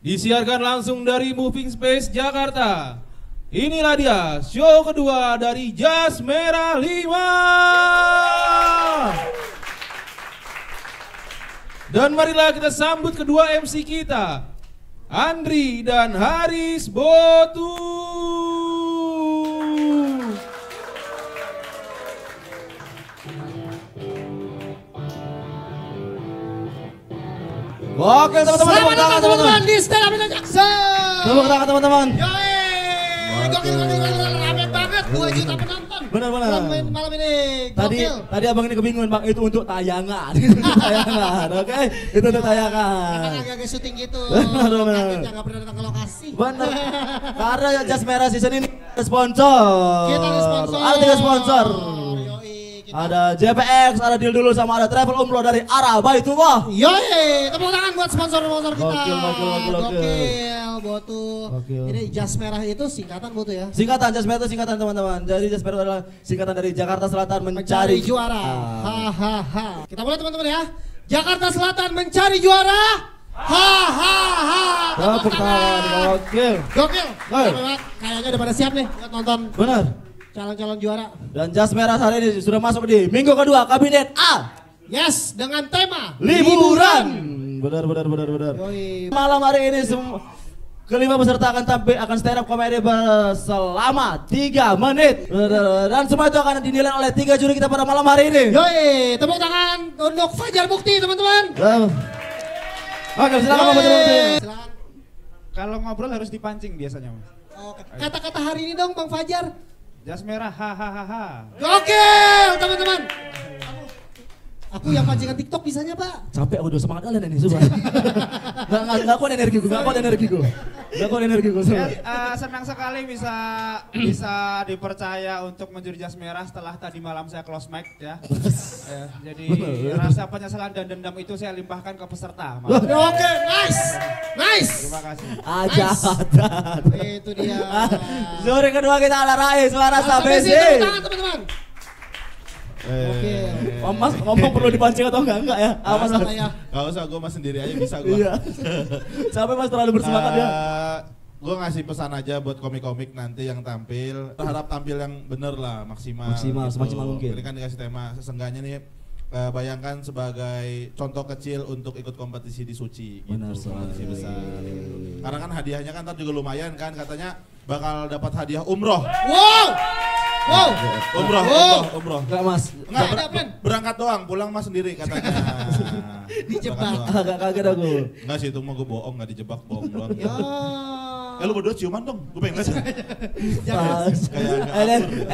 Disiarkan langsung dari Moving Space Jakarta. Inilah dia show kedua dari Jas Merah 5. Dan marilah kita sambut kedua MC kita, Andri dan Haris Botu. Oke teman-teman, selamat datang teman-teman di Stand Up Jackson. tepuk tangan teman-teman. Yoi, gokil, rame banget, 2 juta penonton. Benar-benar. Malam ini, Tadi abang ini kebingungan bang, itu untuk tayangan, itu untuk tayangan, oke? Itu untuk tayangan. Karena agak-agak syuting gitu, Benar. kagetnya gak pernah datang ke lokasi. Benar. Karena Jas Merah season ini ada sponsor. Kita ada sponsor. Ada 3 sponsor. Yoi, Ada JPX, ada Deal Dulu, sama ada Travel Umroh dari Ara Baitullah. Yoi, tepuk tangan buat sponsor-sponsor kita. Gokil. Botu. Gokil. Ini Jas Merah itu singkatan Botu ya? Singkatan, Jas Merah itu singkatan teman-teman. Jadi Jas Merah adalah singkatan dari Jakarta Selatan mencari juara. Hahaha. Kita mulai teman-teman ya. Jakarta Selatan mencari juara. Hahaha. Tepuk tangan, gokil. Gokil. Kayaknya udah pada siap nih buat nonton Benar. calon-calon juara. Dan Jas Merah hari ini sudah masuk di minggu kedua Kabinet A. Yes, dengan tema Liburan. Benar. Yoi. Malam hari ini kelima peserta akan tampil, akan stand up comedy selama 3 menit. Dan semua itu akan dinilai oleh 3 juri kita pada malam hari ini. Yoi, tepuk tangan untuk Fajar Bukti teman-teman. Oke, silakan Pak Fajar Bukti. Silakan. Kalau ngobrol harus dipancing biasanya, Mas. Oke. Kata-kata hari ini dong Bang Fajar. Jas Merah hahaha. Gokil teman-teman. Aku yang pancingan TikTok bisanya Pak. Capek aku udah semangat kalian ini sumpah. Nggak kuat energiku. Senang sekali bisa dipercaya untuk menjadi Jas Merah setelah tadi malam saya close mic ya. Jadi rasa penyesalan dan dendam itu saya limpahkan ke peserta. Oke, nice. Terima kasih. Aja. Itu dia. Juri kedua kita ada Rais Suara Sabesi. Tepuk tangan teman-teman. Oke. Mas ngomong perlu dipancing atau enggak ya? Apa saya? Gak usah, gue mas sendiri aja bisa gue. Iya. Sampai Mas terlalu bersemangat ya. Gue ngasih pesan aja buat komik-komik nanti yang tampil. Berharap tampil yang bener lah, maksimal. Semaksimal mungkin. Ini kan dikasih tema, sesenggannya nih bayangkan sebagai contoh kecil untuk ikut kompetisi di Suci. Benar gitu, kompetisi sekali. besar. Gitu. Karena kan hadiahnya kan ntar juga lumayan kan, katanya bakal dapat hadiah umroh. Umroh. Enggak Mas. Berangkat doang, pulang mas sendiri katanya. Dijebak. Agak kaget aku. Enggak sih, itu mau gue bohong, gak dijebak, bohong doang. Ya. Lu berdua ciuman dong, gue pengen lihat.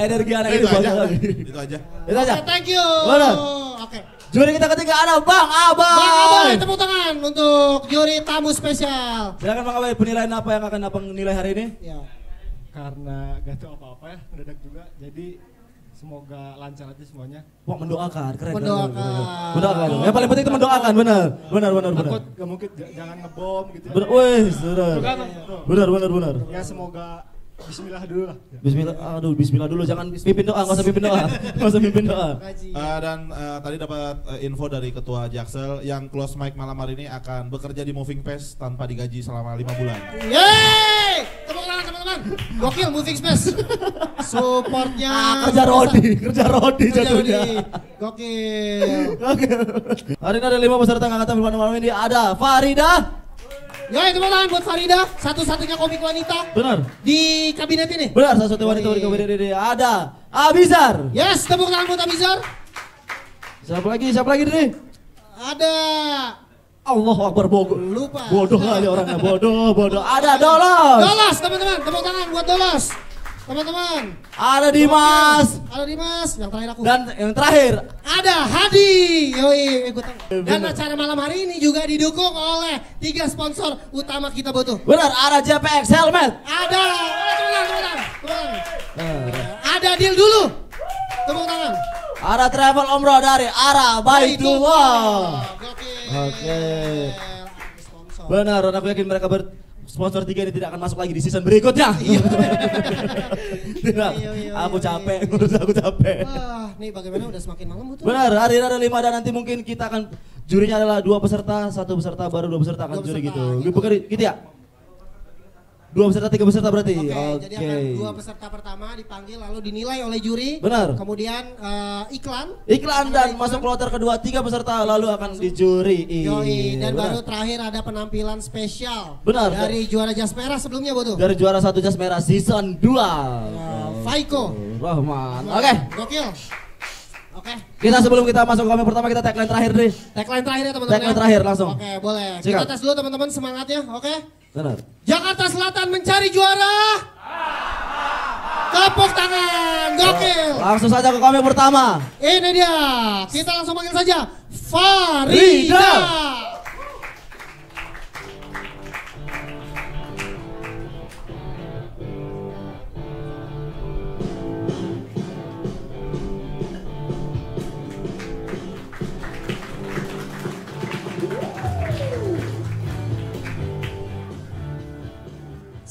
Energi anak ini Itu banyak aja. lagi. Itu aja. Itu aja. Oke, thank you. Benar. Oke. Juri kita ketiga ada Bang Abai. Bang Abai, tepuk tangan untuk juri tamu spesial. Silakan Bang Abai, penilaian apa yang akan Abang nilai hari ini? Ya. Karena gak tahu apa-apa ya, mendadak juga, jadi semoga lancar aja semuanya. Wah, mendoakan, keren. Mendoakan. Mendoakan. Yang paling penting itu mendoakan, benar. Takut gak mungkin jangan ngebom gitu ya. Benar. Ya semoga bismillah dulu lah. Bismillah dulu, jangan pimpin doa, nggak usah pimpin doa. Dan tadi dapat info dari ketua Jaksel yang close mic malam hari ini akan bekerja di Moving Space tanpa digaji selama 5 bulan. Yeay! Tepuk tangan teman-teman. Gokil Moving Space. Supportnya. Kerja Rodi jatuhnya. Gokil. Hari ini ada 5 peserta yang akan tampil pada malam ini. Ada Farida. Ya, tepuk tangan buat Farida, satu-satunya komik wanita Benar. di kabinet ini. Benar, satu wanita di kabinet ini. Ada Abizar. Yes, tepuk tangan buat Abizar. Siapa lagi nih? Ada Allah Akbar, lupa. bodoh kali orangnya, bodoh. Ada Dolos. Dolos, teman-teman, tepuk tangan buat Dolos. Teman-teman. Ada Dimas. Yang terakhir aku. Dan yang terakhir ada Hadi. Yoi, ikutan. Dan acara malam hari ini juga didukung oleh 3 sponsor utama kita butuh. benar, ada JPX Helmet. Ada, tepuk tangan. Ada Deal Dulu. Tepuk tangan. Ada Travel Umroh dari Ara Baitullah. Oke. Sponsor. Benar, dan aku yakin mereka sponsor 3 ini tidak akan masuk lagi di season berikutnya. Tidak, aku capek, aku capek. Wah, nih bagaimana udah semakin malam butuh. Benar, hari ini ada 5 dan nanti mungkin kita akan jurinya adalah 2 peserta, 1 peserta baru 2 peserta akan juri gitu. Bukan gitu ya? 2 peserta, 3 peserta berarti. Jadi akan 2 peserta pertama dipanggil lalu dinilai oleh juri. Benar. Kemudian iklan. Iklan dan masuk kloter kedua 3 peserta lalu akan dijuri. Yoi, dan Benar. baru terakhir ada penampilan spesial. Benar. Dari juara jas merah sebelumnya Boto. Dari juara 1 jas merah season 2. Faiko Rahman. Oke. Gokil. Oke. Kita sebelum kita masuk ke komen pertama kita tagline terakhir deh. Tagline terakhir ya teman-teman. Tagline terakhir langsung. Oke, boleh. Sikat. Kita tes dulu teman-teman semangatnya, oke? Benar. Jakarta Selatan mencari juara. Tepuk tangan, gokil. Langsung saja ke komen pertama. Ini dia. Kita langsung panggil saja Farida.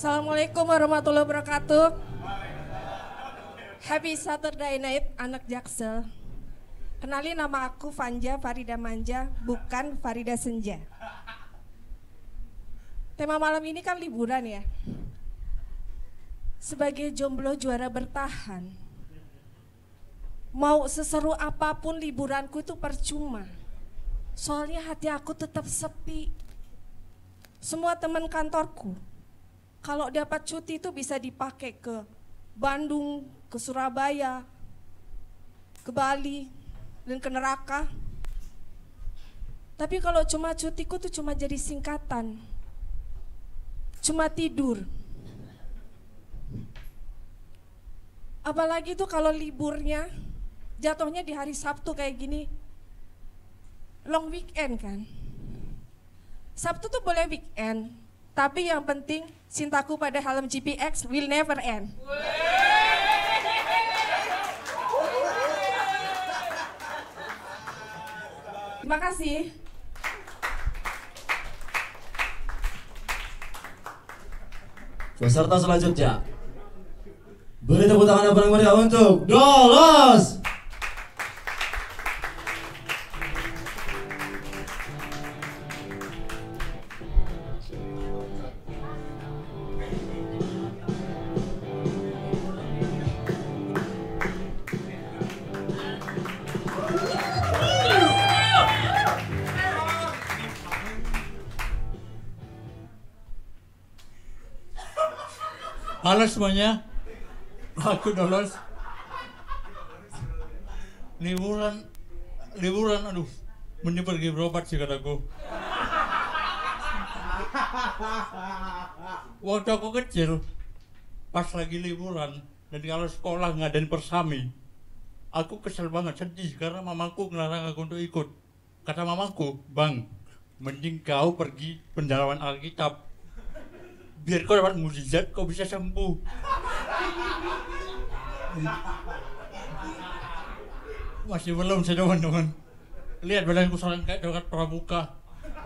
Assalamualaikum warahmatullahi wabarakatuh. Happy Saturday night anak Jaksel. Kenalin, nama aku Fanja Farida Manja, bukan Farida Senja. Tema malam ini kan liburan ya. Sebagai jomblo juara bertahan, mau seseru apapun liburanku itu percuma. Soalnya hati aku tetap sepi. Semua teman kantorku kalau dapat cuti itu bisa dipakai ke Bandung, ke Surabaya, ke Bali, dan ke neraka. Tapi kalau cuma cutiku tuh cuma jadi singkatan, cuma tidur. Apalagi tuh kalau liburnya jatuhnya di hari Sabtu kayak gini, long weekend kan. Sabtu tuh boleh weekend, tapi yang penting cintaku pada helm GPX will never end. Terima kasih. Peserta selanjutnya. Beri tepuk tangan yang paling meriah untuk Dolos. Halo semuanya, aku Dolos. Liburan, aduh, mending pergi berobat sih kataku. Waktu aku kecil, pas lagi liburan, dan kalau sekolah ngadain persami, aku kesel banget, sedih karena mamaku ngelarang aku untuk ikut. Kata mamaku, Bang, mending kau pergi pendalaman Alkitab. Biar kau dapat mukjizat, kau bisa sembuh. Masih belum sih teman-teman. Lihat badanku sekarang kayak dokat pramuka.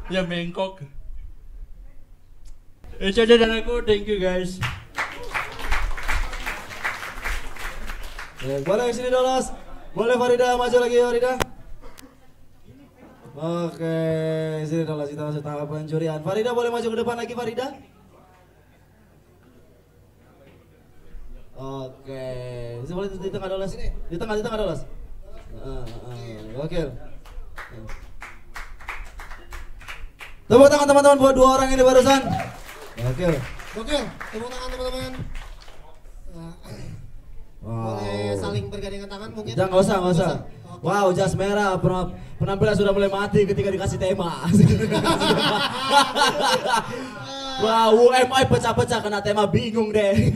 Ya bengkok. Itu aja dari aku, thank you guys. Ya, boleh sini Dolos. Boleh Farida maju lagi Farida. Oke, sini Dolos kita masuk tahap pencurian. Farida boleh maju ke depan lagi Farida. Oke, bisa boleh di tengah Dolos. Di tengah Dolos. Oke. Tepuk tangan teman-teman buat 2 orang ini barusan. Oke. Gokil, tepuk tangan teman-teman. Boleh saling bergandengan tangan mungkin? Jangan, nggak usah. Wow, jas merah, penampilan sudah mulai mati ketika dikasih tema. Wow, UMI pecah-pecah kena tema, bingung deh.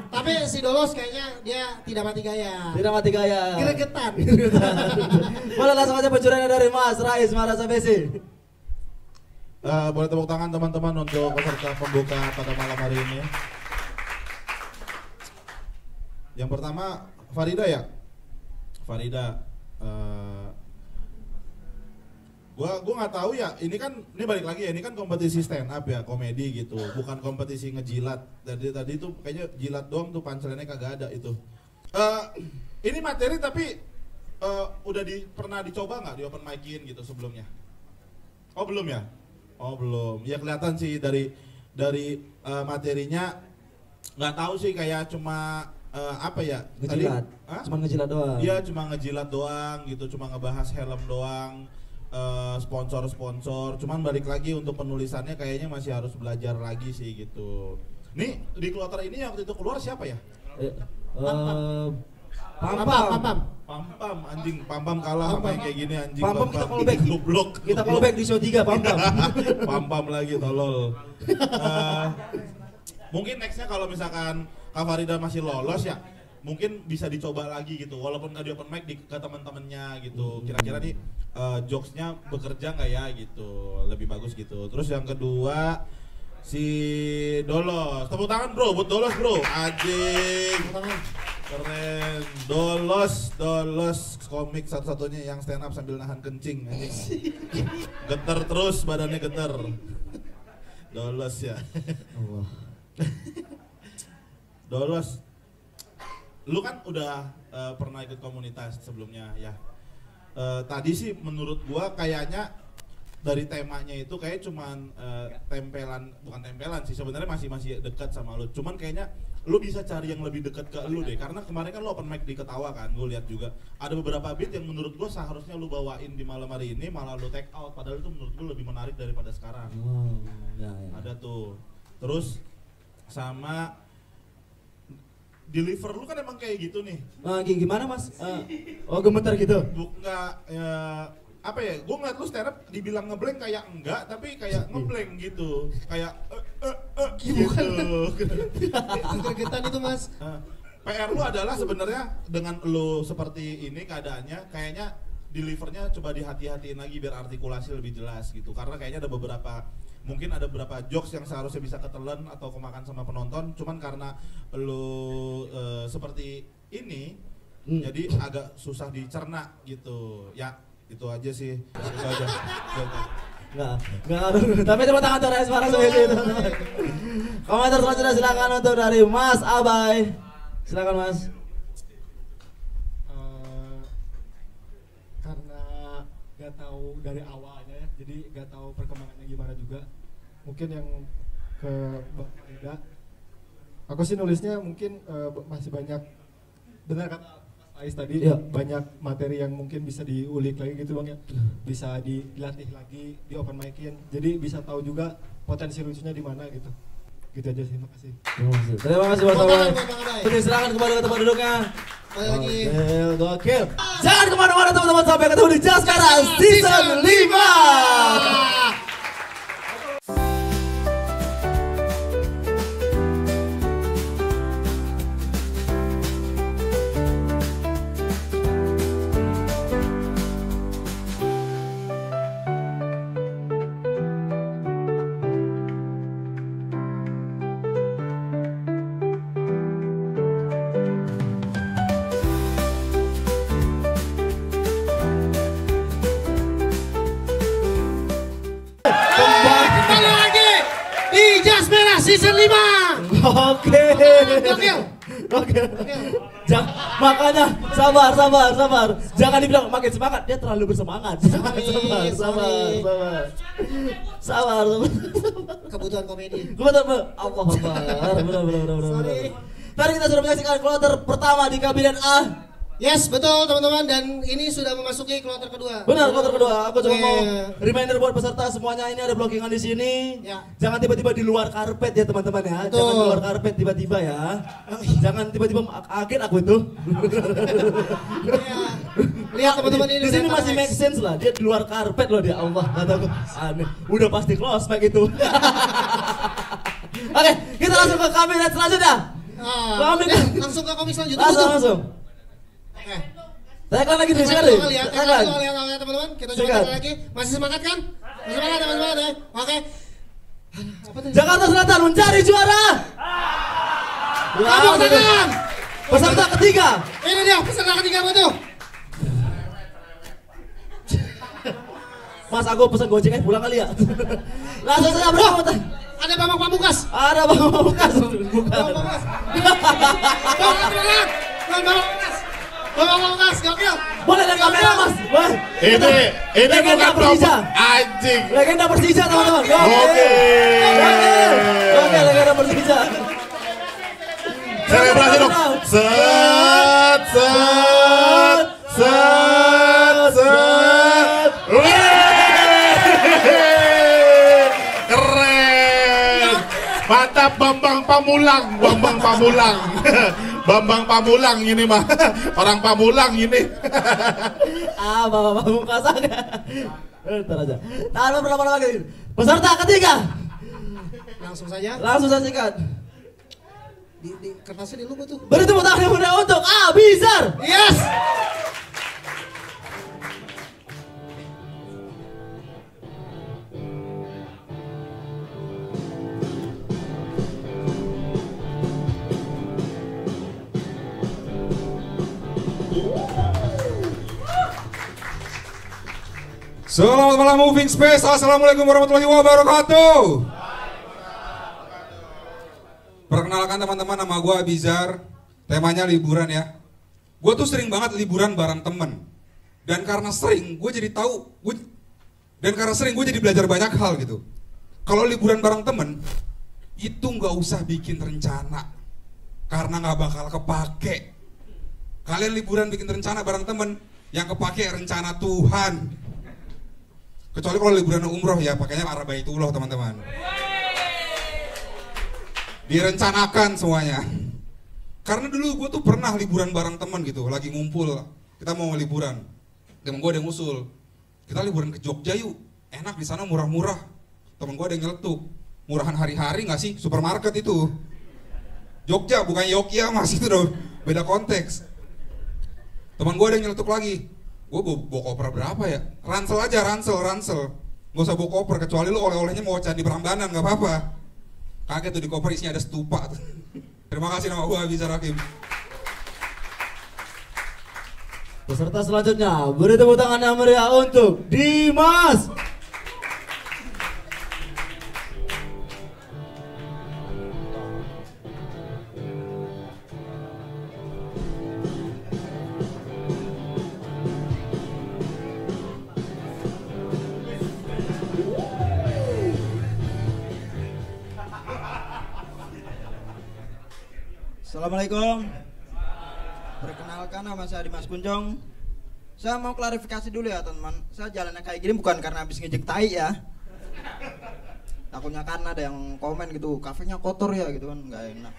Tapi si Dolos kayaknya dia tidak mati gaya. Tidak mati gaya. Gregetan. Boleh langsung aja pencuriannya dari Mas Rais Marasa Besi. Boleh tepuk tangan teman-teman untuk peserta pembuka pada malam hari ini. Yang pertama Farida ya. Farida. Gua nggak tahu ya. Ini balik lagi ya. Ini kan kompetisi stand up ya, komedi gitu. Bukan kompetisi ngejilat. Tadi itu kayaknya jilat doang tuh, punchline-nya kagak ada itu. Ini materi tapi udah pernah dicoba nggak di open mic-in gitu sebelumnya? Oh belum ya? Oh belum. Ya kelihatan sih dari dari materinya nggak tahu sih, kayak cuma apa ya? Ngejilat. Cuma ngejilat doang. Iya, cuma ngejilat doang gitu, cuma ngebahas helm doang. Sponsor-sponsor, cuman balik lagi untuk penulisannya kayaknya masih harus belajar lagi sih gitu. Nih di kloter ini yang waktu itu keluar siapa ya? Pam anjing, Pam kalah sama yang kayak gini anjing. Pam kita callback. Goblok. Kita callback di show 3 Pam lagi tolol. Mungkin nextnya kalau misalkan Kak Farida masih lolos ya, mungkin bisa dicoba lagi gitu, walaupun nggak di open mic ke teman-temannya gitu. Kira-kira nih jokesnya bekerja nggak ya gitu, lebih bagus gitu. Terus yang kedua si Dolos, tepuk tangan bro buat Dolos bro, anjing keren. Dolos komik satu-satunya yang stand up sambil nahan kencing anjing. Geter terus badannya geter. Dolos ya. Dolos, lu kan udah pernah ikut komunitas sebelumnya ya. Tadi sih menurut gua kayaknya dari temanya itu kayak cuman bukan tempelan sih, sebenarnya masih dekat sama lu. Cuman kayaknya lu bisa cari yang lebih dekat ke lu deh, karena kemarin kan lu open mic di Ketawa kan, gue lihat juga ada beberapa beat yang menurut gua seharusnya lu bawain di malam hari ini, malah lu take out, padahal itu menurut gua lebih menarik daripada sekarang. Ya. Ada tuh. Terus sama deliver lu kan emang kayak gitu nih. Gimana mas? Gemeter gitu? Enggak, apa ya, gue ngeliat lu stand up dibilang ngeblank kayak enggak, tapi kayak ngeblank gitu. Kayak gitu. Gregetan itu mas. PR lu adalah sebenarnya dengan lu seperti ini keadaannya, kayaknya delivernya coba dihati-hatiin lagi biar artikulasi lebih jelas gitu. Karena kayaknya mungkin ada beberapa jokes yang seharusnya bisa ketelan atau kemakan sama penonton, cuman karena lu seperti ini jadi agak susah dicerna gitu ya. Itu aja sih, itu aja. Enggak, tapi tepuk tangan untuk Rais Farah sebagai itu. Komentar selanjutnya silakan untuk dari Mas Abai. Silakan Mas. Karena gak tahu dari awalnya ya, jadi gak tahu perkembangannya gimana juga. Mungkin yang ke Bang Farida, aku sih nulisnya mungkin masih banyak, benar kata Ais tadi ya, banyak materi yang mungkin bisa diulik lagi gitu Bang ya, bisa dilatih lagi, di open mic-in, jadi bisa tahu juga potensi lucunya di mana gitu. Gitu aja sih, makasih. Terima kasih Mas Abai. Silakan kembali ke tempat duduknya. Gokil. Jangan kemana-mana teman-teman, sampai ketemu di Jaskara Season 5. Season 5. Oke. Makanya sabar. Jangan dibilang makin semangat, dia terlalu bersemangat. Sabar. Kebutuhan komedi. Allah Akbar. Benar. Tadi kita sudah menyaksikan kloter pertama di kabinet A. Yes, betul teman-teman, dan ini sudah memasuki kloter kedua. Benar, kloter kedua. Aku cuma mau reminder buat peserta semuanya, ini ada blockingan di sini. Ya. Jangan tiba-tiba di luar karpet ya teman-teman ya. Betul. Jangan di luar karpet tiba-tiba ya. Jangan tiba-tiba kaget aku itu. Ya. Lihat teman-teman ini. Di sini masih make sense lah. Dia di luar karpet loh dia. Allah, kata aku aneh. Udah pasti close pack itu. Oke, kita langsung ke kabinet selanjutnya. Langsung ke komik selanjutnya. Langsung. Tekan lagi di sini. Tekan teman-teman. Kita coba tekan lagi. Masih semangat kan? Masih semangat teman-teman ya. Oke. Jakarta Selatan mencari juara. Tepuk tangan. Peserta ketiga. Ini dia peserta ketiga betul. Mas, aku pesan gojek pulang kali ya. Langsung saja bro. Ada Bambang Pamungkas. Ada Bambang Pamungkas. Bambang Pamungkas, gokil. Boleh lihat kamera Mas. Boleh. Ini bukan Persija. anjing. Legenda Persija teman-teman. Oke. Oke, negara bersisa. Selebrasi dong. Set, set, set, set. Keren. Mantap Bambang Pamulang, Bambang Pamulang. Bambang Pamulang ini mah. Orang Pamulang ini. Bapak Pamungkasan. Ntar aja. Tahan berlama-lama lagi. Peserta ketiga. Langsung saja. Langsung saksikan. Di kertasnya di lupa tuh. Beri tepuk tangan yang meriah untuk Abizar. Yes. Selamat malam Moving Space. Assalamualaikum warahmatullahi wabarakatuh. Perkenalkan teman-teman, nama gue Abizar. Temanya liburan ya. Gue tuh sering banget liburan bareng temen. Dan karena sering gue jadi tahu, gue jadi belajar banyak hal gitu. Kalau liburan bareng temen, itu nggak usah bikin rencana, karena nggak bakal kepake. Kalian liburan bikin rencana bareng temen, yang kepake rencana Tuhan. Kecuali kalau liburan umroh ya, pakainya arah Baitullah teman-teman. Direncanakan semuanya. Karena dulu gue tuh pernah liburan bareng teman gitu, lagi ngumpul, kita mau liburan. Temen gue ada yang ngusul, kita liburan ke Jogja yuk, enak di sana murah-murah. Temen gue ada yang nyeletuk, murahan hari-hari nggak sih, supermarket itu. Jogja bukan Yogyakarta mas, itu udah beda konteks. Temen gue ada yang nyeletuk lagi, gue bawa koper berapa ya? Ransel aja, ransel. Gak usah bawa koper, kecuali lu oleh-olehnya mau candi Prambanan, gak apa-apa. Kaget tuh di koper isinya ada stupa tuh. Terima kasih, nama gue Abizar Hakim. Peserta selanjutnya, beri tepuk tangan yang meriah untuk Dimas. Assalamualaikum. Perkenalkan, nama saya Dimas Kunjung. Saya mau klarifikasi dulu ya teman. Saya jalannya kayak gini bukan karena habis ngejek tai ya. Takutnya kan ada yang komen gitu, kafenya kotor ya gitu kan, nggak enak.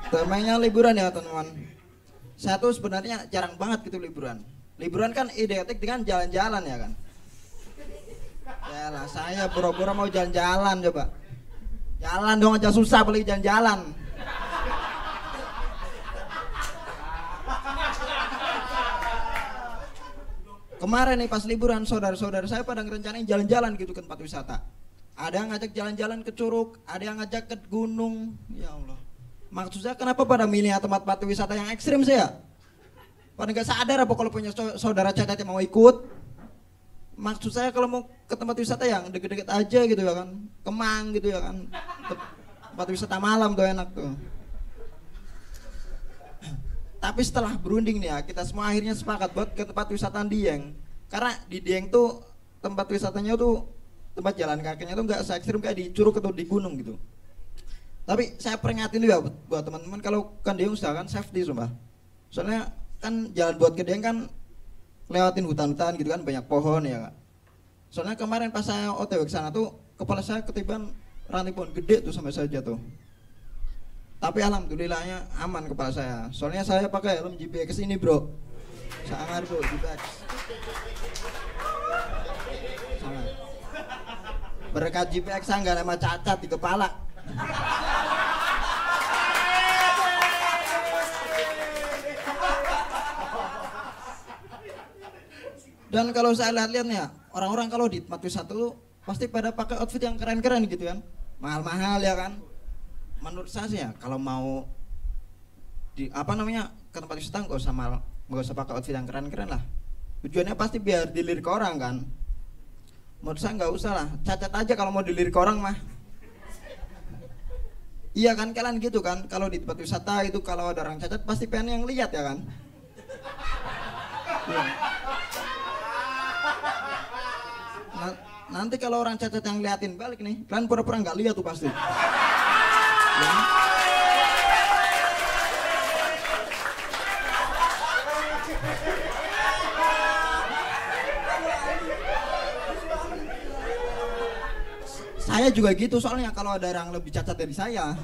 Temanya liburan ya teman-teman. Saya tuh sebenarnya jarang banget gitu liburan. Liburan kan identik dengan jalan-jalan ya kan. Yalah, saya boro-boro mau jalan-jalan coba. Jalan dong aja susah, apalagi jalan-jalan. Kemarin nih pas liburan, saudara-saudara saya pada ngerencanain jalan-jalan gitu ke tempat wisata. Ada yang ngajak jalan-jalan ke Curug, ada yang ngajak ke gunung. Ya Allah. Maksud saya kenapa pada milih tempat-tempat wisata yang ekstrim sih ya? Pada nggak sadar apa kalau punya saudara cacat yang mau ikut? Maksud saya kalau mau ke tempat wisata yang deket-deket aja gitu ya kan, Kemang gitu ya kan, tempat wisata malam tuh enak tuh. Tapi setelah berunding nih ya, kita semua akhirnya sepakat buat ke tempat wisata Dieng. Karena di Dieng tuh tempat wisatanya tuh, tempat jalan kakinya tuh nggak se-ekstrim kayak di Curug atau di gunung gitu. Tapi saya peringatin juga buat teman-teman kalau kan Dieng usahakan safety sumpah. Soalnya kan jalan buat ke Dieng kan lewatin hutan-hutan gitu kan, banyak pohon ya kak. Soalnya kemarin pas saya OTW ke sana tuh kepala saya ketiban ranting pohon gede tuh sampai saya jatuh. Tapi alhamdulillahnya aman kepala saya. Soalnya saya pakai helm GPX ini bro. Sangat bro, GPX. Sangat. Berkat GPX saya nggak nama cacat di kepala. Dan kalau saya lihat-lihat nih ya, orang-orang kalau di tempat wisata tuh pasti pada pakai outfit yang keren-keren gitu kan, mahal-mahal ya kan. Menurut saya sih ya, kalau mau di ke tempat wisata nggak usah pakai outfit yang keren-keren lah. Tujuannya pasti biar dilirik orang kan. Menurut saya nggak usah lah, cacat aja kalau mau dilirik orang mah. Iya kan kalian gitu kan, kalau di tempat wisata itu kalau ada orang cacat pasti pengen yang lihat ya kan. Iya. Nanti kalau orang cacat yang liatin balik nih, kalian pura-pura nggak lihat tuh pasti. Ya. Saya juga gitu soalnya kalau ada orang lebih cacat dari saya.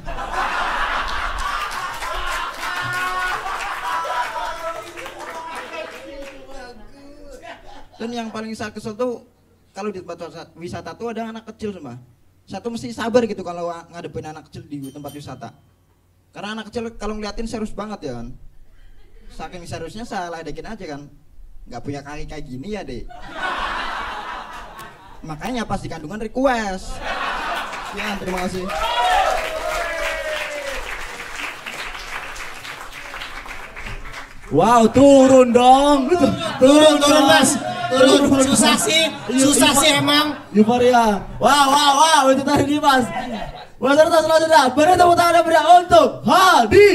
Dan yang paling saya kesel tuh kalau di tempat wisata tuh ada anak kecil semua. Satu mesti sabar gitu kalau ngadepin anak kecil di tempat wisata. Karena anak kecil kalau ngeliatin serius banget ya kan. Saking seriusnya saya ledekin aja kan. Nggak punya kaki kayak gini ya dek. Makanya pas di kandungan request. Ya terima kasih. Wow, turun dong. Turun mas. Turun. Susah sih emang. Euforia. Wow, itu tadi Dimas. Peserta selanjutnya, beri tepuk tangan beri untuk Hadi.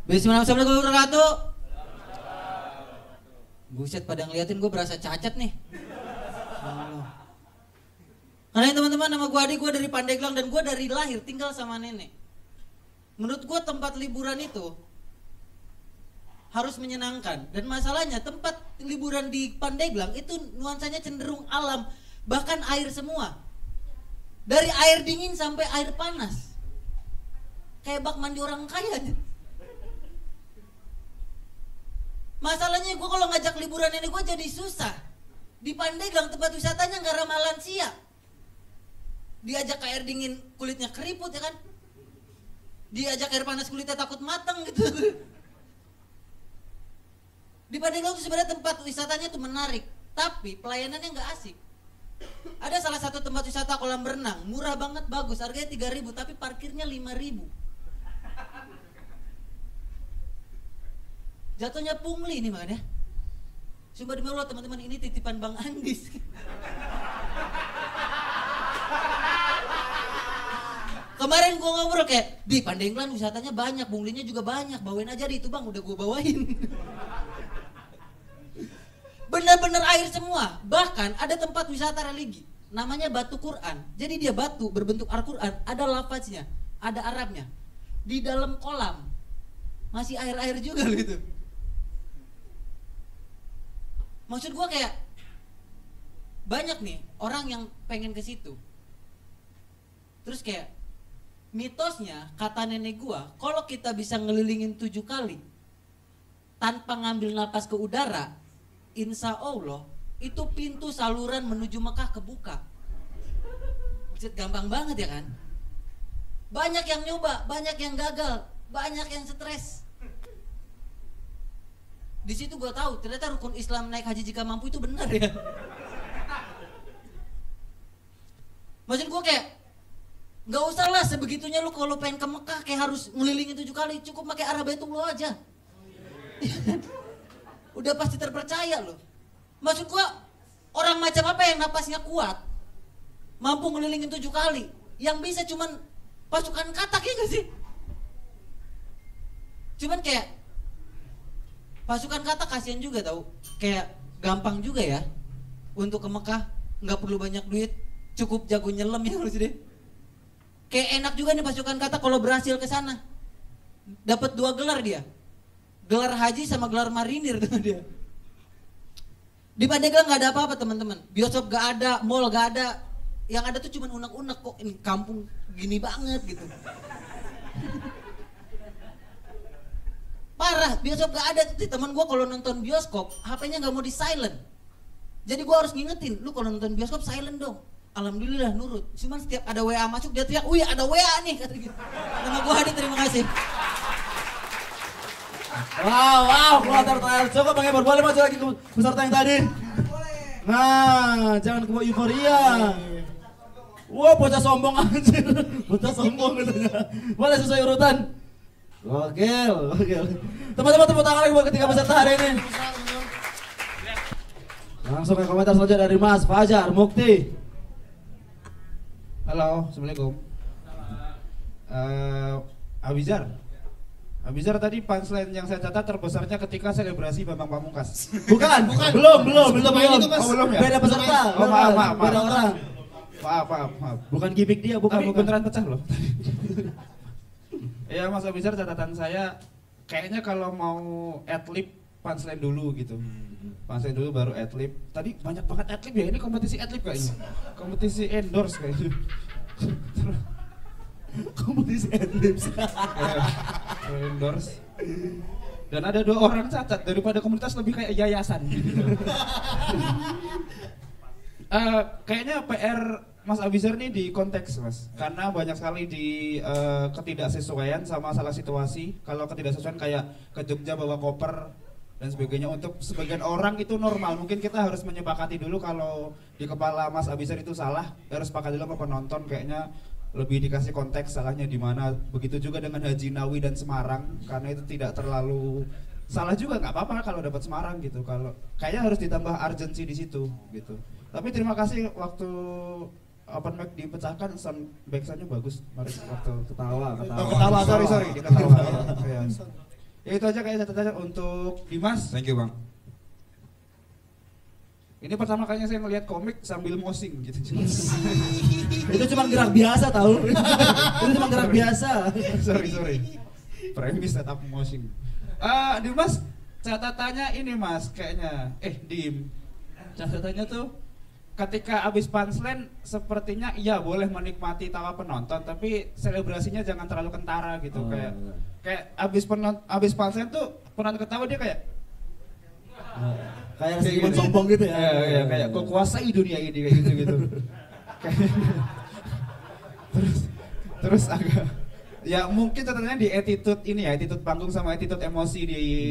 Bismillahirrahmanirrahim. Assalamualaikum warahmatullahi wabarakatuh. Buset, pada ngeliatin gue berasa cacat nih. Karena teman-teman, nama gue Adi, gue dari Pandeglang dan gue dari lahir tinggal sama nenek. Menurut gue tempat liburan itu harus menyenangkan. Dan masalahnya tempat liburan di Pandeglang itu nuansanya cenderung alam. Bahkan air semua. Dari air dingin sampai air panas. Kayak bak mandi orang kaya aja. Masalahnya gue kalau ngajak liburan ini gue jadi susah. Di Pandeglang tempat wisatanya nggak ramah lansia. Diajak ke air dingin kulitnya keriput ya kan. Diajak air panas kulitnya takut matang gitu. Di Pandeglang itu sebenarnya tempat wisatanya tuh menarik, tapi pelayanannya nggak asik. Ada salah satu tempat wisata kolam berenang, murah banget, bagus, harganya 3.000 tapi parkirnya 5.000. Jatuhnya pungli ini makanya. Sumpah demi Allah teman-teman, ini titipan Bang Andis. Kemarin gue ngobrol kayak, di Pandeglang wisatanya banyak, punglinya juga banyak, bawain aja di itu bang, udah gue bawain. Bener-bener air semua. Bahkan ada tempat wisata religi, namanya Batu Quran. Jadi dia batu berbentuk Al-Quran, ada lafaznya, ada Arabnya. Di dalam kolam, masih air-air juga gitu. Maksud gue kayak banyak nih orang yang pengen ke situ. Terus kayak mitosnya kata nenek gue, kalau kita bisa ngelilingin 7 kali tanpa ngambil napas ke udara, insya Allah itu pintu saluran menuju Mekah kebuka. Gampang banget ya kan? Banyak yang nyoba, banyak yang gagal, banyak yang stres. Di situ gue tahu ternyata rukun Islam naik haji jika mampu itu benar ya. Maksud gue kayak nggak usah lah sebegitunya lu kalau pengen ke Mekah kayak harus ngelilingin 7 kali, cukup pakai arah Baitullah aja. Udah pasti terpercaya loh. Maksud gue orang macam apa yang napasnya kuat mampu ngelilingin 7 kali, yang bisa cuman pasukan katak ya gak sih? Cuman kayak pasukan katak kasihan juga tau, kayak gampang juga ya untuk ke Mekah, nggak perlu banyak duit, cukup jago nyelam ya harus deh. Kayak enak juga nih pasukan katak kalau berhasil ke sana, dapat 2 gelar dia, gelar haji sama gelar marinir tuh dia. Di Pandeglang nggak ada apa-apa teman-teman, bioskop nggak ada, mall nggak ada, yang ada tuh cuma unek-unek. Kok ini kampung gini banget gitu. Parah, bioskop gak ada. Teman gue kalau nonton bioskop, HP-nya gak mau di silent. Jadi gue harus ngingetin, lu kalau nonton bioskop silent dong. Alhamdulillah nurut. Cuman setiap ada WA masuk dia teriak, wih ada WA nih kata gitu. Nama gue Hadi, terima kasih. Wow, kloter trial. Coba Bang Ebor, boleh maju lagi ke peserta yang tadi? Nah, jangan kebawa euforia. Wah, bocah sombong anjir. Bocah sombong katanya. Boleh sesuai urutan. Oke. Teman-teman tepuk tangan lagi buat ketiga peserta hari ini. Langsung ke komentar selanjutnya dari Mas Fajar Mukti. Halo, Assalamualaikum. Abizar tadi punchline yang saya catat terbesarnya ketika selebrasi Bambang Pamungkas. Bukan, belum. Itu, Mas. Oh, belum ya? Beda peserta. Oh, maaf. Beda orang. Maaf. Bukan gimmick dia, bukan. Tapi beneran pecah loh. Ya Mas Abizar, catatan saya kayaknya kalau mau adlib punchline dulu gitu. Punchline dulu baru adlib. Tadi banyak banget adlib ya, ini kompetisi adlib kayaknya. Kompetisi endorse kayaknya. Kompetisi adlib. Endorse. Dan ada 2 orang cacat daripada komunitas lebih kayak yayasan. Kayaknya PR Mas Abizar nih di konteks Mas, karena banyak sekali di ketidaksesuaian sama salah situasi. Kalau ketidaksesuaian kayak ke Jogja bawa koper dan sebagainya, untuk sebagian orang itu normal. Mungkin kita harus menyepakati dulu kalau di kepala Mas Abizar itu salah, harus sepakat dulu sama penonton kayaknya lebih dikasih konteks salahnya di mana. Begitu juga dengan Haji Nawi dan Semarang, karena itu tidak terlalu salah juga, nggak apa-apa kalau dapat Semarang gitu. Kalau kayaknya harus ditambah urgency di situ gitu. Tapi terima kasih waktu open mic dipecahkan, sound backsoundnya bagus. Mari waktu ketawa. Sorry diketawa. Ya itu aja kayak catatan untuk Dimas. Thank you, Bang. Ini pertama kalinya saya ngelihat komik sambil mosing gitu. Itu cuma gerak biasa tahu. Itu cuma gerak biasa. Sorry. Premis tetap mosing. Dimas, catatannya ini Mas kayaknya. Dim. Catatannya tuh ketika abis punchline sepertinya iya boleh menikmati tawa penonton, tapi selebrasinya jangan terlalu kentara gitu. Kayak abis punchline tuh penonton ketawa dia kayak kayak rasa sombong gitu ya. Iya, kayak kuasai dunia ini kayak gitu. terus agak ya mungkin catatannya di attitude ini ya, attitude panggung sama attitude emosi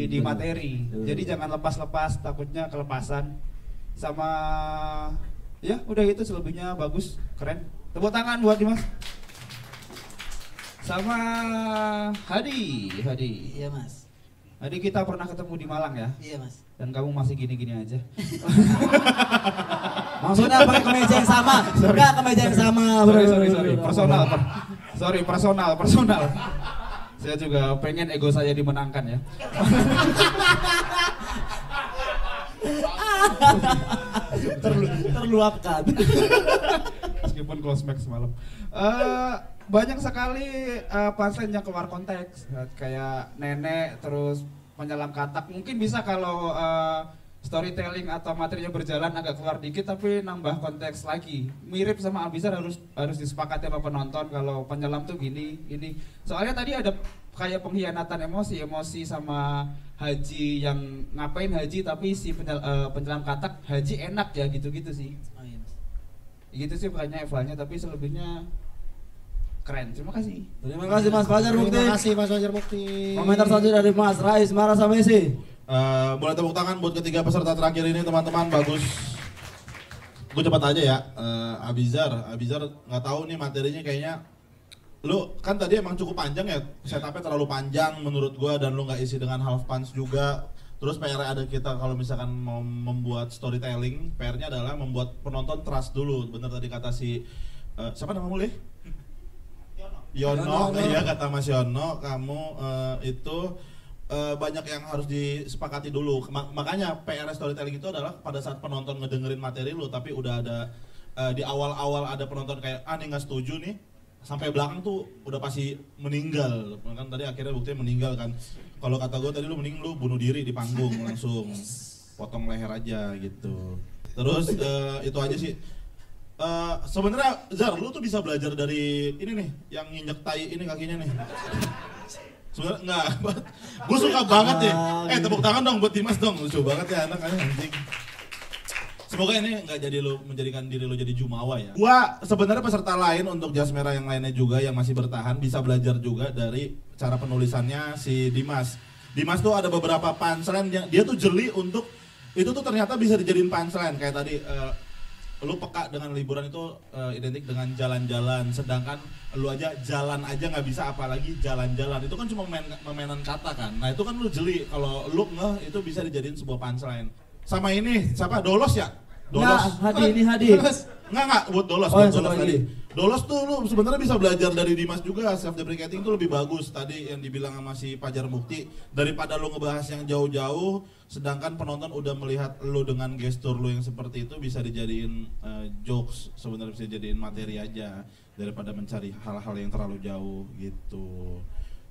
di materi. Jadi jangan lepas-lepas, takutnya kelepasan. Sama ya udah itu, selebihnya bagus, keren. Tepuk tangan buat Dimas. Sama Hadi. Iya Mas. Hadi, kita pernah ketemu di Malang ya? Iya Mas. Dan kamu masih gini-gini aja. Maksudnya pakai kemeja yang sama? Enggak, kemeja yang sama. Sorry. Personal. Saya juga pengen ego saya dimenangkan ya. Terluapkan. Meskipun close back semalam. Banyak sekali punchline yang keluar konteks, kayak nenek terus penyelam katak. Mungkin bisa kalau storytelling atau materinya berjalan agak keluar dikit tapi nambah konteks lagi. Mirip sama Abizar, harus disepakati sama penonton kalau penyelam tuh gini. Soalnya tadi ada kayak pengkhianatan emosi sama Haji yang ngapain Haji tapi si penyelam katak Haji enak ya gitu-gitu sih. Gitu sih kayaknya Evalnya, tapi selebihnya keren. Terima kasih Mas Fajar Mukti. Terima kasih Mas Fajar Mukti. Komentar selanjutnya dari Mas Rais Marasamesi. Boleh tepuk tangan buat ketiga peserta terakhir ini teman-teman, bagus. Gue cepat aja ya. Abizar nggak tahu nih materinya kayaknya. Lu kan tadi emang cukup panjang ya, setupnya terlalu panjang menurut gue, dan lu nggak isi dengan half punch juga. Terus PR ada kita kalau misalkan mau membuat storytelling, PR-nya adalah membuat penonton trust dulu. Bener tadi kata si siapa namamu, Le? Yono, iya kata Mas Yono, kamu itu banyak yang harus disepakati dulu. Makanya PR storytelling itu adalah pada saat penonton ngedengerin materi lu, tapi udah ada di awal-awal ada penonton kayak nih nggak setuju nih, sampai belakang tuh udah pasti meninggal. Kan tadi akhirnya buktinya meninggal kan. Kalau kata gue tadi lu mending lu bunuh diri di panggung, langsung potong leher aja gitu. Terus itu aja sih. Sebenarnya Zar, lu tuh bisa belajar dari ini nih, yang nginjek tai ini kakinya nih. Sebenarnya enggak, gue suka banget ya. Tepuk tangan dong buat Dimas dong, lucu banget ya anaknya, anjing. Semoga ini nggak jadi lu menjadikan diri lu jadi jumawa ya. Gua sebenarnya peserta lain untuk Jas Merah yang lainnya juga yang masih bertahan bisa belajar juga dari cara penulisannya si Dimas. Dimas tuh ada beberapa punchline yang dia tuh jeli untuk itu tuh ternyata bisa dijadiin punchline kayak tadi. Lu peka dengan liburan itu identik dengan jalan-jalan, sedangkan lu aja jalan aja nggak bisa, apalagi jalan-jalan. Itu kan cuma memainan kata kan. Nah itu kan lu jeli, kalau lu ngeh itu bisa dijadiin sebuah punchline. sama ini siapa? Dolos ya? Dolos. Hadi ini Hadi. Enggak, buat Dolos, Oh, buat yang Dolos satu tadi. lagi. Dolos tuh lu sebenarnya bisa belajar dari Dimas juga, self deprecating tuh lebih bagus tadi yang dibilang sama si Pajar Mukti daripada lu ngebahas yang jauh-jauh sedangkan penonton udah melihat lu dengan gestur lu yang seperti itu bisa dijadiin jokes, sebenarnya bisa dijadiin materi aja daripada mencari hal-hal yang terlalu jauh gitu.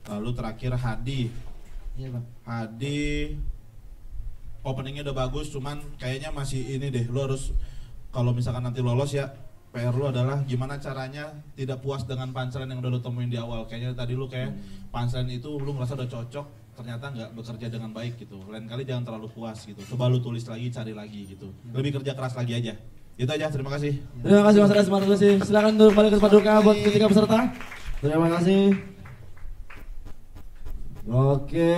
Lalu terakhir Hadi. Iya, Bang. Hadi openingnya udah bagus, cuman kayaknya masih ini deh, lu harus kalau misalkan nanti lolos ya, PR lu adalah gimana caranya tidak puas dengan punchline yang udah lu temuin di awal. Kayaknya tadi lu kayak punchline itu lu ngerasa udah cocok, ternyata nggak bekerja dengan baik gitu. Lain kali jangan terlalu puas gitu, coba lu tulis lagi, cari lagi gitu, lebih kerja keras lagi aja. Itu aja, terima kasih. Terima kasih Mas Ras, terima kasih. Silakan duduk kembali ke tempat duduknya buat ketiga peserta. Terima kasih. Oke.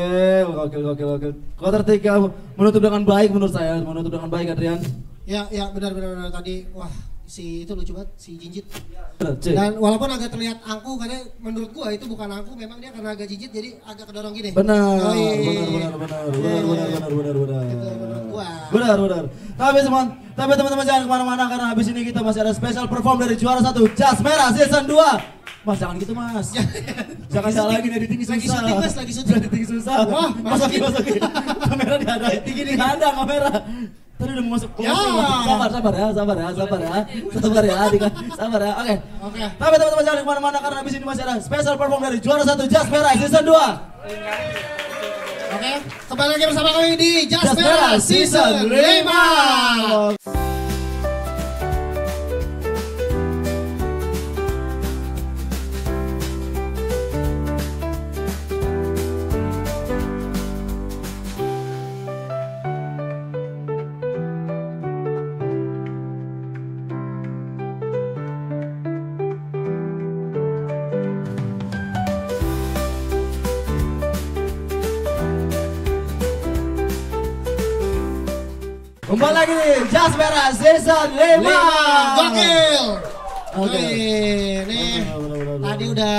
Kuarter 3 menutup dengan baik menurut saya, menutup dengan baik Adrian. Ya benar tadi wah si itu lucu banget si Jinjit. Cik. Dan walaupun agak terlihat angku karena menurut gua itu bukan angku, memang dia karena agak Jinjit jadi agak kedorong gini. Benar. Itu menurut gua. Benar. Tapi teman-teman jangan kemana-mana karena habis ini kita masih ada special perform dari juara 1 Jas Merah Season 2. Mas jangan gitu mas. Jangan salah lagi editing susah. Lagi syuting mas, lagi syuting. Editing susah. Wah, masukin. Kamera ada. Tinggi ada kamera. Tadi udah mau masuk closing. Sabar ya. Oke. Tapi teman-teman jangan kemana-mana karena habis ini masih ada special perform dari juara 1 Jas Merah Season 2. Oke, kembali lagi bersama kami di Jas Merah Season 5. Kembali lagi nih, Jas Merah Season 5. Gokil. Oke. Nih, tadi udah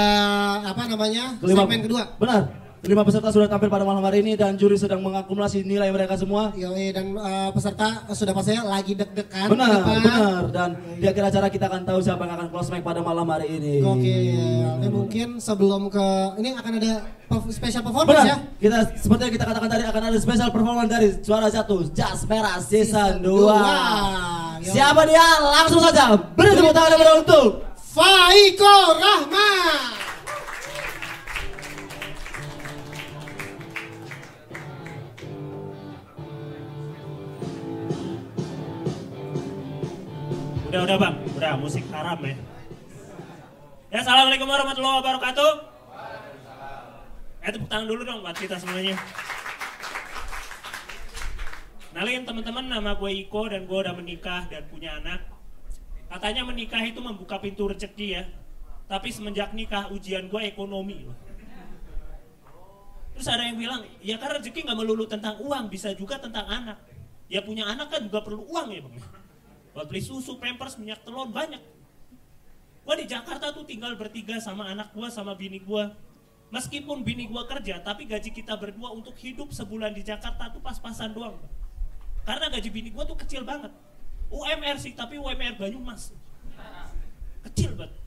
apa namanya? Segmen kedua. Benar. 5 peserta sudah tampil pada malam hari ini dan juri sedang mengakumulasi nilai mereka semua. Yoi, dan peserta sudah pastinya lagi deg-degan. Benar. Dan di akhir acara kita akan tahu siapa yang akan close mic pada malam hari ini. Oke. Mungkin sebelum ke ini akan ada special performance ya. Kita seperti yang kita katakan tadi akan ada special performance dari juara 1 Jas Merah Season 2. Siapa dia? Langsung saja beri tepuk tangan dulu untuk Faiko Rahman. Udah bang, udah musik haram ya. Ya, assalamualaikum warahmatullahi wabarakatuh. Tepuk tangan dulu dong buat kita semuanya. Kenalin teman-teman, nama gue Iko dan gue udah menikah dan punya anak. Katanya menikah itu membuka pintu rezeki ya. Tapi semenjak nikah ujian gue ekonomi. Terus ada yang bilang, ya karena rezeki nggak melulu tentang uang, bisa juga tentang anak. Ya punya anak kan juga perlu uang ya bang. Buat beli susu, pampers, minyak telur, banyak. Gua di Jakarta tuh tinggal bertiga sama anak gua, sama bini gua. Meskipun bini gua kerja, tapi gaji kita berdua untuk hidup sebulan di Jakarta tuh pas-pasan doang. Karena gaji bini gua tuh kecil banget. UMR sih, tapi UMR Banyumas. Kecil banget.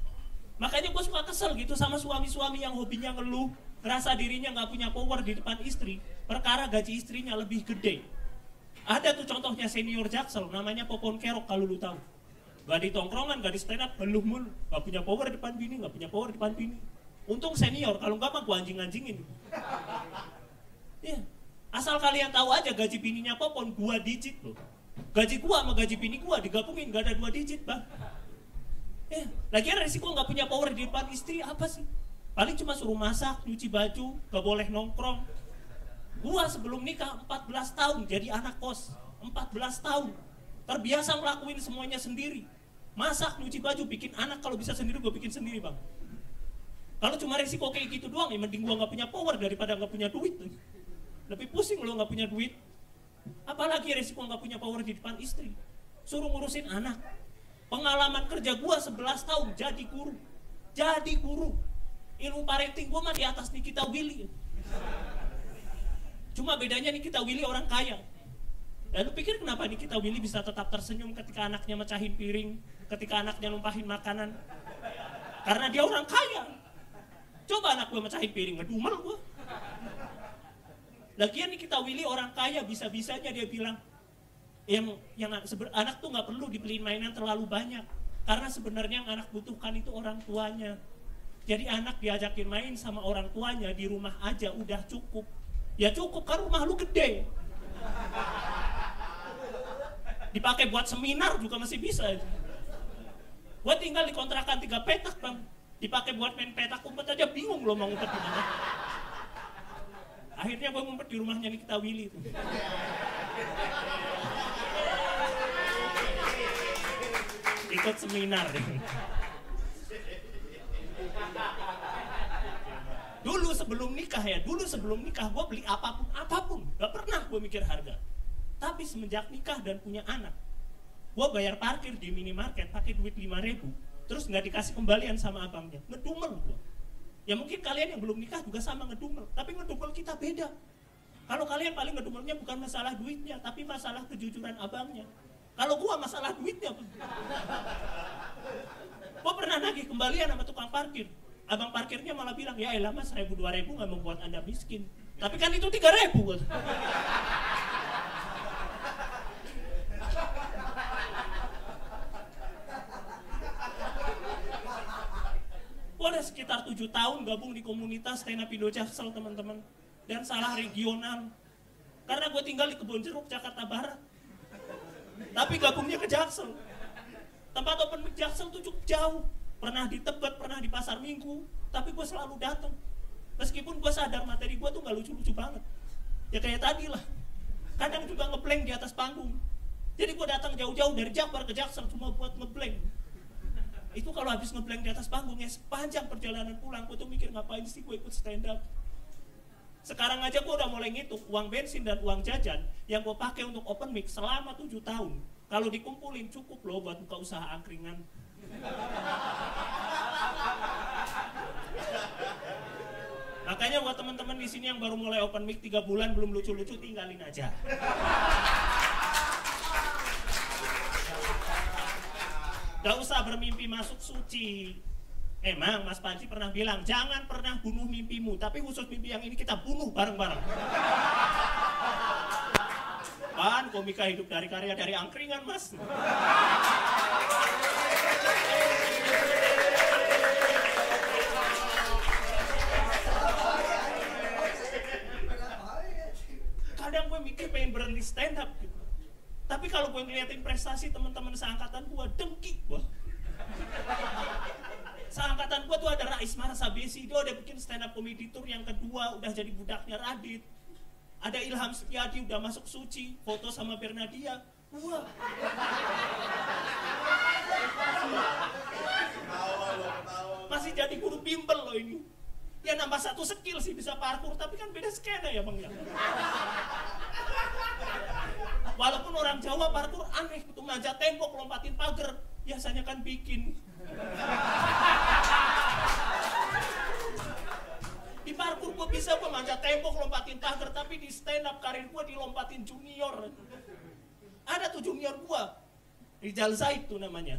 Makanya gua suka kesel gitu sama suami-suami yang hobinya ngeluh, ngerasa dirinya gak punya power di depan istri, perkara gaji istrinya lebih gede. Ada tuh contohnya senior Jaksel, namanya Popon Kerok kalau lu tahu. Gak di tongkrongan, gak di stand up, beluh mulu. Gak punya power depan bini, gak punya power depan bini. Untung senior, kalau enggak mah gua anjing-anjingin. Iya. Asal kalian tahu aja gaji bininya Popon 2 digit loh. Gaji gua sama gaji bini gua digabungin gak ada 2 digit bang. Ya, lagian resiko gak punya power di depan istri apa sih? Paling cuma suruh masak, nyuci baju, gak boleh nongkrong. Gua sebelum nikah 14 tahun jadi anak kos, 14 tahun terbiasa ngelakuin semuanya sendiri. Masak, nyuci baju, bikin anak kalau bisa sendiri gue bikin sendiri bang. Kalau cuma resiko kayak gitu doang ya mending gua gak punya power daripada gak punya duit. Lebih pusing lo gak punya duit. Apalagi resiko gak punya power di depan istri. Suruh ngurusin anak. Pengalaman kerja gua 11 tahun jadi guru. Ilmu parenting gua mah di atas Nikita Willy. Cuma bedanya Nikita Willy orang kaya. Lu pikir kenapa Nikita Willy bisa tetap tersenyum ketika anaknya mecahin piring, ketika anaknya numpahin makanan? Karena dia orang kaya. Coba anak gue mecahin piring, ngedumel gue. Lagian Nikita Willy orang kaya, bisa-bisanya dia bilang anak tuh nggak perlu dibeliin mainan terlalu banyak, karena sebenarnya yang anak butuhkan itu orang tuanya. Jadi anak diajakin main sama orang tuanya di rumah aja udah cukup. Ya cukup kan rumah lu gede. Dipakai buat seminar juga masih bisa. Gue tinggal di kontrakan 3 petak bang, dipakai buat main petak umpet aja bingung lo mau ngumpet di mana. Akhirnya gue ngumpet di rumahnya Nikita Willy itu. Ikut seminar. Dulu sebelum nikah gue beli apapun, gak pernah gue mikir harga. Tapi semenjak nikah dan punya anak, gue bayar parkir di minimarket pakai duit 5.000, terus nggak dikasih kembalian sama abangnya, ngedumel gue. Ya mungkin kalian yang belum nikah juga sama ngedumel, tapi ngedumel kita beda. Kalau kalian paling ngedumelnya bukan masalah duitnya, tapi masalah kejujuran abangnya. Kalau gue masalah duitnya, gue pernah nagih kembalian sama tukang parkir. Abang parkirnya malah bilang, ya elah mas, 1.000-2.000 nggak membuat anda miskin. Tapi kan itu 3.000. Gue ada sekitar 7 tahun gabung di komunitas stand up Indo Jaksel teman-teman. Dan salah regional. Karena gue tinggal di Kebonjeruk, Jakarta Barat. Tapi gabungnya ke Jaksel. Tempat open mic Jaksel tuh cukup jauh. Pernah di Tebet, pernah di Pasar Minggu. Tapi gue selalu datang. Meskipun gue sadar materi gue tuh gak lucu-lucu banget. Ya kayak tadi lah. Kadang juga ngeblank di atas panggung. Jadi gue datang jauh-jauh dari Jakbar ke Jaksel cuma buat ngeblank. Itu kalau habis ngeblank di atas panggung ya sepanjang perjalanan pulang gue tuh mikir ngapain sih gue ikut stand up. Sekarang aja gue udah mulai ngitung uang bensin dan uang jajan yang gue pakai untuk open mic selama 7 tahun. Kalau dikumpulin cukup loh buat buka usaha angkringan. Makanya buat teman-teman di sini yang baru mulai open mic 3 bulan belum lucu-lucu, tinggalin aja. Gak usah bermimpi masuk suci. Emang Mas Panji pernah bilang, jangan pernah bunuh mimpimu, tapi khusus mimpi yang ini kita bunuh bareng-bareng. Pan, komika hidup dari karya dari angkringan, Mas. Kadang gue mikir pengen berhenti stand up gitu. Tapi kalau gue ngeliatin prestasi teman-teman seangkatan gue, dengki gue. Seangkatan gue tuh ada Rais Marasabesi, dia udah bikin stand up comedy tour yang kedua, udah jadi budaknya Radit. Ada Ilham Setiadi udah masuk suci, foto sama Bernadia. Wah. Masih jadi guru bimbel loh ini. Ya nambah 1 skill sih bisa parkour, tapi kan beda skena ya bang ya. Walaupun orang Jawa parkour aneh, itu manjat tembok, lompatin pagar, biasanya kan bikin. Di parkour gue bisa manjat tembok, lompatin pagar, tapi di stand up karir gue dilompatin junior. Ada tuh junior gue, Rizal Zaid tuh namanya,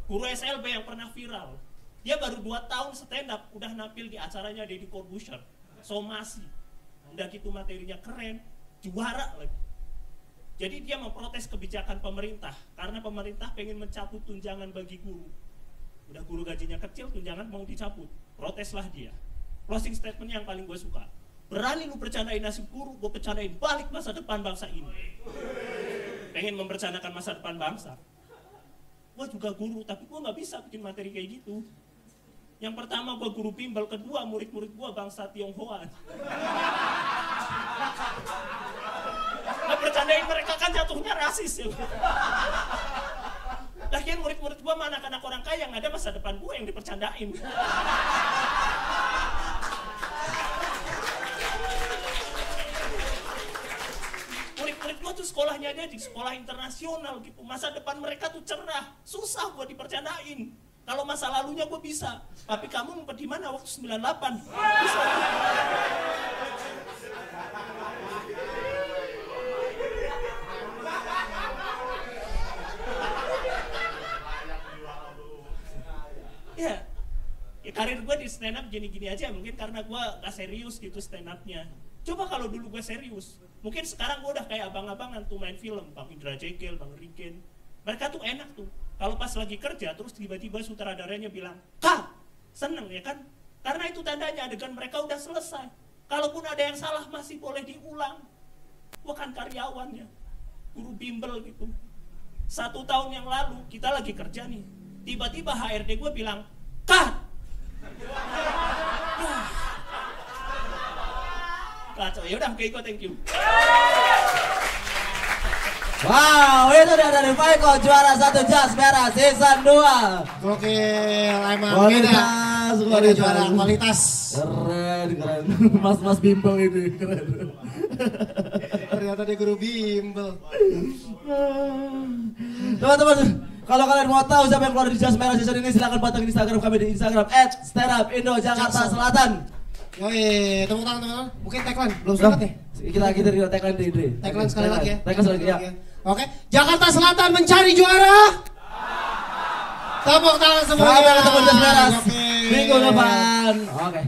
guru SLB yang pernah viral. Dia baru 2 tahun stand up, udah nampil di acaranya Deddy Corbuzier, Somasi. Udah gitu materinya keren, juara lagi. Jadi dia memprotes kebijakan pemerintah, karena pemerintah pengen mencabut tunjangan bagi guru. Udah guru gajinya kecil, tunjangan mau dicabut. Proteslah dia. Closing statement yang paling gue suka. Berani lu bercandain nasib guru, gue bercandain balik masa depan bangsa ini. Pengen mempercanakan masa depan bangsa. Gue juga guru, tapi gue gak bisa bikin materi kayak gitu. Yang pertama gue guru bimbel, kedua murid-murid gue bangsa Tionghoa. Gak bercandain mereka kan jatuhnya rasis ya. Lagian murid-murid gue mana anak-anak orang kaya, yang ada masa depan gue yang dipercandain. Murid-murid gue tuh sekolahnya dia di sekolah internasional gitu. Masa depan mereka tuh cerah, susah gue dipercandain. Kalau masa lalunya gue bisa, tapi kamu ngumpet di mana waktu 98? Bisa. Ya karir gue di stand up gini-gini aja, mungkin karena gue gak serius gitu stand upnya. Coba kalau dulu gue serius, mungkin sekarang gue udah kayak abang-abangan tuh main film, Bang Indra Jekyll, Bang Riken. Mereka tuh enak tuh, kalau pas lagi kerja terus tiba-tiba sutradaranya bilang, "Kak, seneng ya kan?" Karena itu tandanya adegan mereka udah selesai. Kalaupun ada yang salah masih boleh diulang. Gue kan karyawannya, guru bimbel gitu. 1 tahun yang lalu kita lagi kerja nih, tiba-tiba HRD gue bilang, "Cut!" Kacau, yaudah Keiko, thank you. Wow, itu dia dari Faiko, juara 1 Jas Merah season 2. Gokil, emang Kualitas, beda juara kualitas. Keren. Mas bimbel ini, keren. Ternyata dia guru bimbel. Teman-teman, kalau kalian mau tahu siapa yang keluar di Jas Merah season ini, silahkan pantengin Instagram kami di Instagram @standupindo Jakarta Selatan. Yoi, tepuk tangan teman-teman. Mungkin tagline belum sempat ya? Kita tagline di Indri. Tagline sekali lagi ya. Tagline sekali lagi ya. Oke, Jakarta Selatan mencari juara. Tepuk tangan semuanya. Sampai ketemu di Jas Merah Oke. minggu depan. Oke.